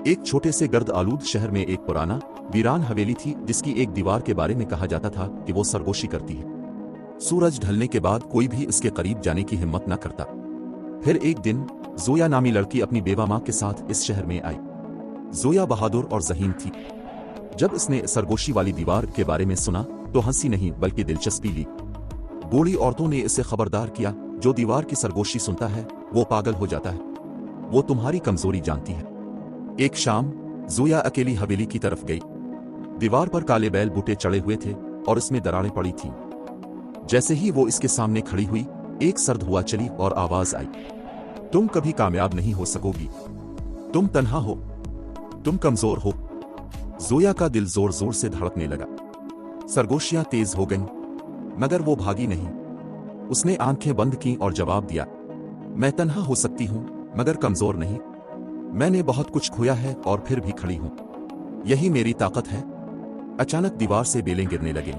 एक छोटे से गर्द आलूद शहर में एक पुराना वीरान हवेली थी जिसकी एक दीवार के बारे में कहा जाता था कि वो सरगोशी करती है। सूरज ढलने के बाद कोई भी इसके करीब जाने की हिम्मत न करता। फिर एक दिन जोया नामी लड़की अपनी बेवा माँ के साथ इस शहर में आई। जोया बहादुर और ज़हीन थी। जब इसने सरगोशी वाली दीवार के बारे में सुना तो हंसी नहीं बल्कि दिलचस्पी ली। बूढ़ी औरतों ने इसे खबरदार किया, जो दीवार की सरगोशी सुनता है वो पागल हो जाता है, वो तुम्हारी कमजोरी जानती है। एक शाम जोया अकेली हवेली की तरफ गई। दीवार पर काले बैल बूटे चढ़े हुए थे और इसमें दरारें पड़ी थीं। जैसे ही वो इसके सामने खड़ी हुई, एक सर्द हुआ चली और आवाज आई, तुम कभी कामयाब नहीं हो सकोगी, तुम तन्हा हो, तुम कमजोर हो। जोया का दिल जोर जोर से धड़कने लगा। सरगोशियां तेज हो गईं, मगर वो भागी नहीं। उसने आंखें बंद की और जवाब दिया, मैं तन्हा हो सकती हूं मगर कमजोर नहीं। मैंने बहुत कुछ खोया है और फिर भी खड़ी हूं, यही मेरी ताकत है। अचानक दीवार से बेलें गिरने लगी,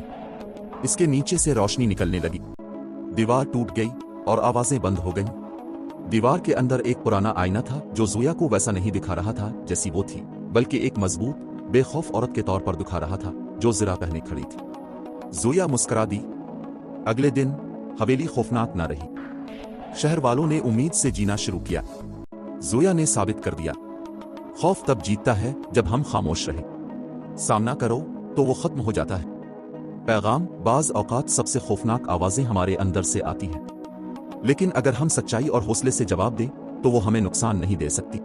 इसके नीचे से रोशनी निकलने लगी। दीवार टूट गई और आवाजें बंद हो गईं। दीवार के अंदर एक पुराना आईना था जो जोया को वैसा नहीं दिखा रहा था जैसी वो थी, बल्कि एक मजबूत बेखौफ औरत के तौर पर दिखा रहा था जो ज़रा पहने खड़ी थी। जोया मुस्कुरा दी। अगले दिन हवेली खौफनाक न रही। शहर वालों ने उम्मीद से जीना शुरू किया। जोया ने साबित कर दिया, खौफ तब जीतता है जब हम खामोश रहें। सामना करो तो वो खत्म हो जाता है। पैगाम, बाज औकात सबसे खौफनाक आवाजें हमारे अंदर से आती हैं, लेकिन अगर हम सच्चाई और हौसले से जवाब दें तो वो हमें नुकसान नहीं दे सकती।